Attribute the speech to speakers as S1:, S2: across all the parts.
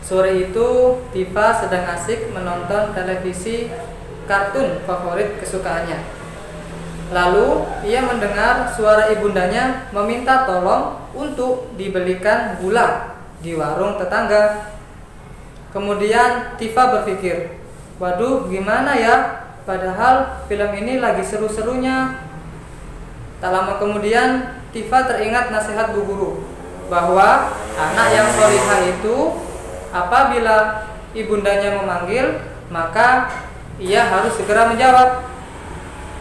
S1: Sore itu Tifa sedang asik menonton televisi kartun favorit kesukaannya. Lalu ia mendengar suara ibundanya meminta tolong untuk dibelikan gula di warung tetangga. Kemudian Tifa berpikir, waduh gimana ya, padahal film ini lagi seru-serunya. Tak lama kemudian Tifa teringat nasihat bu guru bahwa anak yang solihah itu apabila ibundanya memanggil, maka ia harus segera menjawab.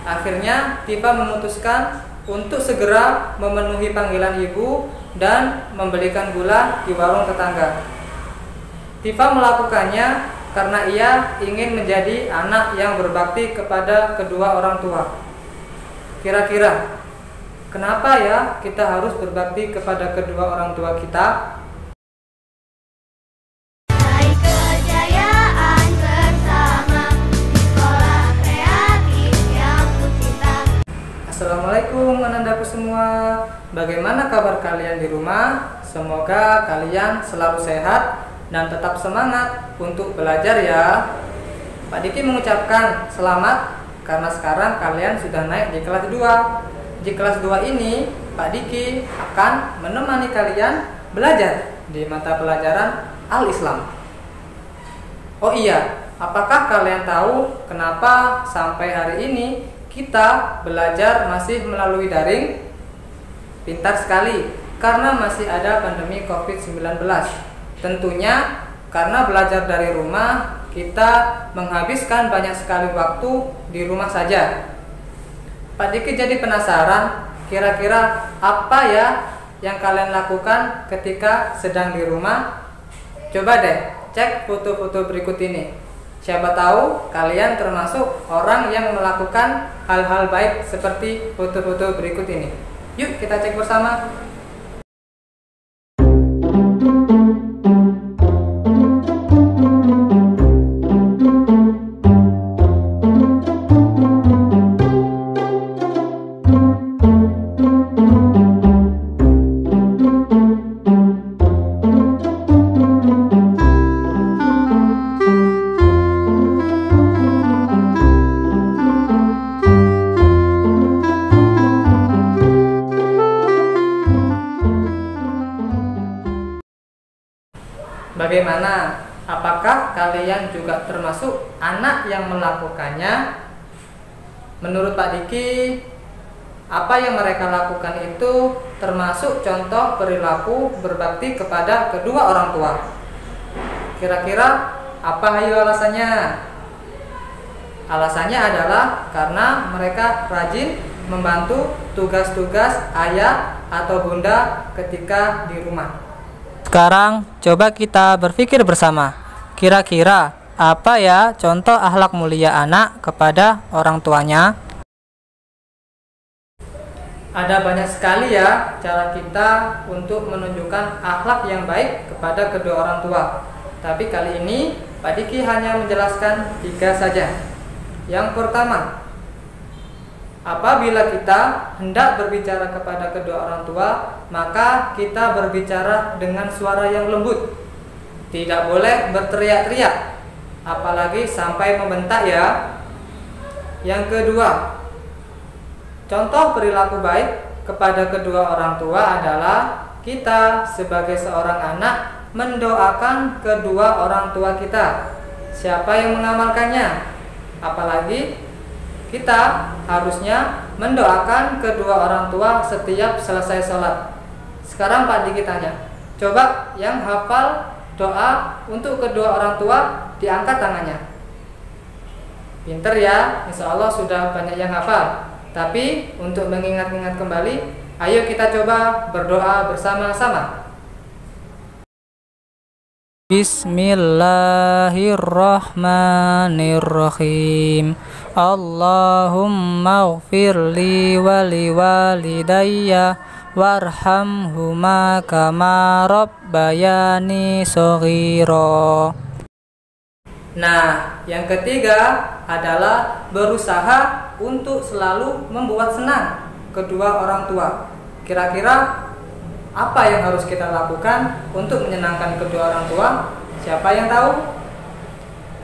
S1: Akhirnya Tifa memutuskan untuk segera memenuhi panggilan ibu dan membelikan gula di warung tetangga. Tifa melakukannya karena ia ingin menjadi anak yang berbakti kepada kedua orang tua. Kira-kira kenapa ya kita harus berbakti kepada kedua orang tua kita? Assalamualaikum anandaku semua. Bagaimana kabar kalian di rumah? Semoga kalian selalu sehat dan tetap semangat untuk belajar ya. Pak Diki mengucapkan selamat karena sekarang kalian sudah naik di kelas 2. Di kelas 2 ini Pak Diki akan menemani kalian belajar di mata pelajaran Al-Islam. Oh iya, apakah kalian tahu kenapa sampai hari ini kita belajar masih melalui daring? Pintar sekali, karena masih ada pandemi COVID-19. Tentunya karena belajar dari rumah, kita menghabiskan banyak sekali waktu di rumah saja. Pak Diki jadi penasaran, kira-kira apa ya yang kalian lakukan ketika sedang di rumah? Coba deh cek foto-foto berikut ini. Siapa tahu kalian termasuk orang yang melakukan hal-hal baik seperti foto-foto berikut ini. Yuk kita cek bersama. Bagaimana? Apakah kalian juga termasuk anak yang melakukannya? Menurut Pak Diki, apa yang mereka lakukan itu termasuk contoh perilaku berbakti kepada kedua orang tua. Kira-kira apa ayo alasannya? Alasannya adalah karena mereka rajin membantu tugas-tugas ayah atau bunda ketika di rumah. Sekarang coba kita berpikir bersama, kira-kira apa ya contoh akhlak mulia anak kepada orang tuanya? Ada banyak sekali ya cara kita untuk menunjukkan akhlak yang baik kepada kedua orang tua. Tapi kali ini Pak Diki hanya menjelaskan 3 saja. Yang pertama, apabila kita hendak berbicara kepada kedua orang tua, maka kita berbicara dengan suara yang lembut. Tidak boleh berteriak-teriak, apalagi sampai membentak ya. Yang kedua, contoh perilaku baik kepada kedua orang tua adalah kita sebagai seorang anak mendoakan kedua orang tua kita. Siapa yang mengamalkannya? Apalagi kita harusnya mendoakan kedua orang tua setiap selesai sholat. Sekarang Pak Diki tanya, coba yang hafal doa untuk kedua orang tua diangkat tangannya. Pinter ya, insya Allah sudah banyak yang hafal. Tapi untuk mengingat-ingat kembali, ayo kita coba berdoa bersama-sama. Bismillahirrahmanirrahim. Allahumma ghfirli wa liwalidayya warhamhuma kama rabbayani shaghira. Nah, yang ketiga adalah berusaha untuk selalu membuat senang kedua orang tua. Kira-kira apa yang harus kita lakukan untuk menyenangkan kedua orang tua? Siapa yang tahu?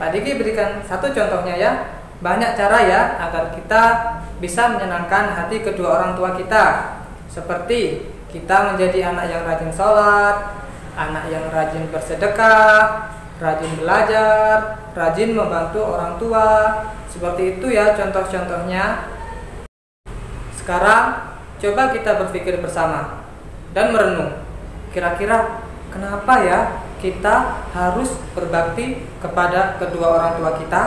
S1: Pak Diki berikan satu contohnya ya. Banyak cara ya agar kita bisa menyenangkan hati kedua orang tua kita. Seperti kita menjadi anak yang rajin sholat, anak yang rajin bersedekah, rajin belajar, rajin membantu orang tua. Seperti itu ya contoh-contohnya. Sekarang coba kita berpikir bersama dan merenung. Kira-kira kenapa ya kita harus berbakti kepada kedua orang tua kita?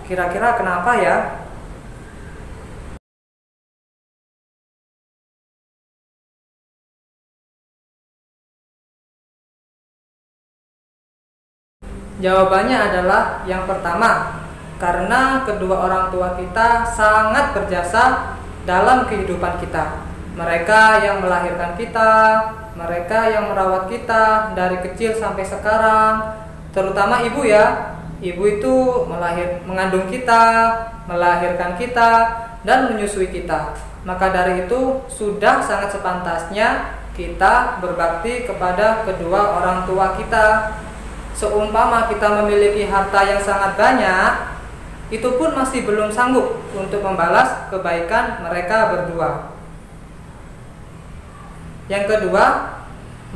S1: Kira-kira kenapa ya? Jawabannya adalah yang pertama, karena kedua orang tua kita sangat berjasa dalam kehidupan kita. Mereka yang melahirkan kita, mereka yang merawat kita dari kecil sampai sekarang, terutama ibu ya. Ibu itu mengandung kita, melahirkan kita, dan menyusui kita. Maka dari itu sudah sangat sepantasnya kita berbakti kepada kedua orang tua kita. Seumpama kita memiliki harta yang sangat banyak, itu pun masih belum sanggup untuk membalas kebaikan mereka berdua. Yang kedua,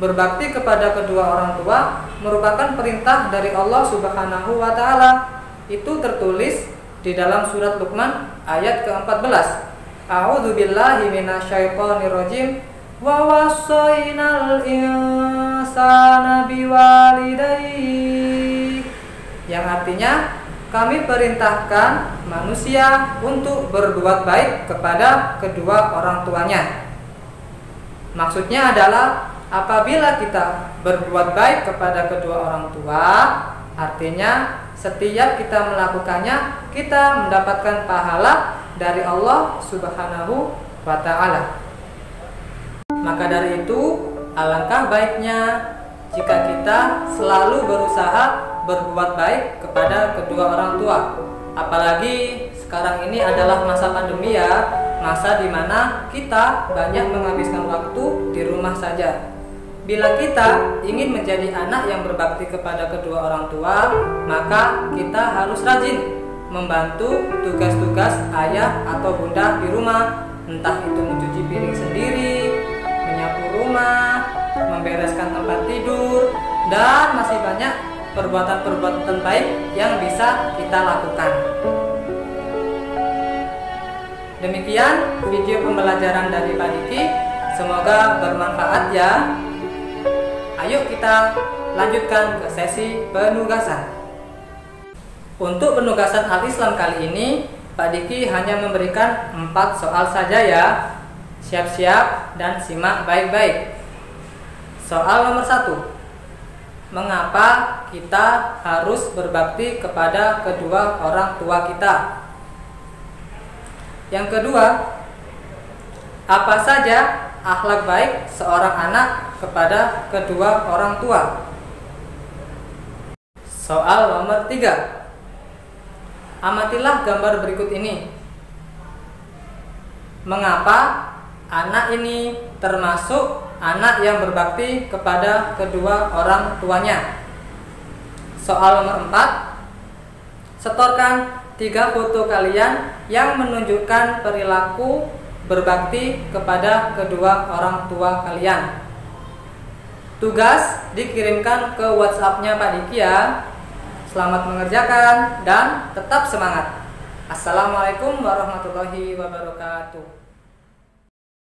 S1: berbakti kepada kedua orang tua merupakan perintah dari Allah Subhanahu wa Ta'ala. Itu tertulis di dalam surat Luqman ayat ke-14. A'udzu billahi minasyaitonir rajim. Wa wassaynal insana biwalidayhi. Yang artinya kami perintahkan manusia untuk berbuat baik kepada kedua orang tuanya. Maksudnya adalah apabila kita berbuat baik kepada kedua orang tua, artinya setiap kita melakukannya kita mendapatkan pahala dari Allah Subhanahu wa Ta'ala. Maka dari itu alangkah baiknya jika kita selalu berusaha berbuat baik kepada kedua orang tua. Apalagi sekarang ini adalah masa pandemi ya, masa dimana kita banyak menghabiskan waktu di rumah saja. Bila kita ingin menjadi anak yang berbakti kepada kedua orang tua, maka kita harus rajin membantu tugas-tugas ayah atau bunda di rumah. Entah itu mencuci piring sendiri, menyapu rumah, membereskan tempat tidur, dan masih banyak perbuatan-perbuatan baik yang bisa kita lakukan. Demikian video pembelajaran dari Pak Diki. Semoga bermanfaat ya. Ayo kita lanjutkan ke sesi penugasan. Untuk penugasan Al-Islam kali ini, Pak Diki hanya memberikan 4 soal saja ya. Siap-siap dan simak baik-baik. Soal nomor 1. Mengapa kita harus berbakti kepada kedua orang tua kita? Yang kedua, apa saja akhlak baik seorang anak kepada kedua orang tua? Soal nomor 3. Amatilah gambar berikut ini. Mengapa anak ini termasuk anak yang berbakti kepada kedua orang tuanya? Soal nomor 4. Setorkan 3 foto kalian yang menunjukkan perilaku berbakti kepada kedua orang tua kalian. Tugas dikirimkan ke WhatsApp-nya Pak Diki ya. Selamat mengerjakan dan tetap semangat. Assalamualaikum warahmatullahi wabarakatuh.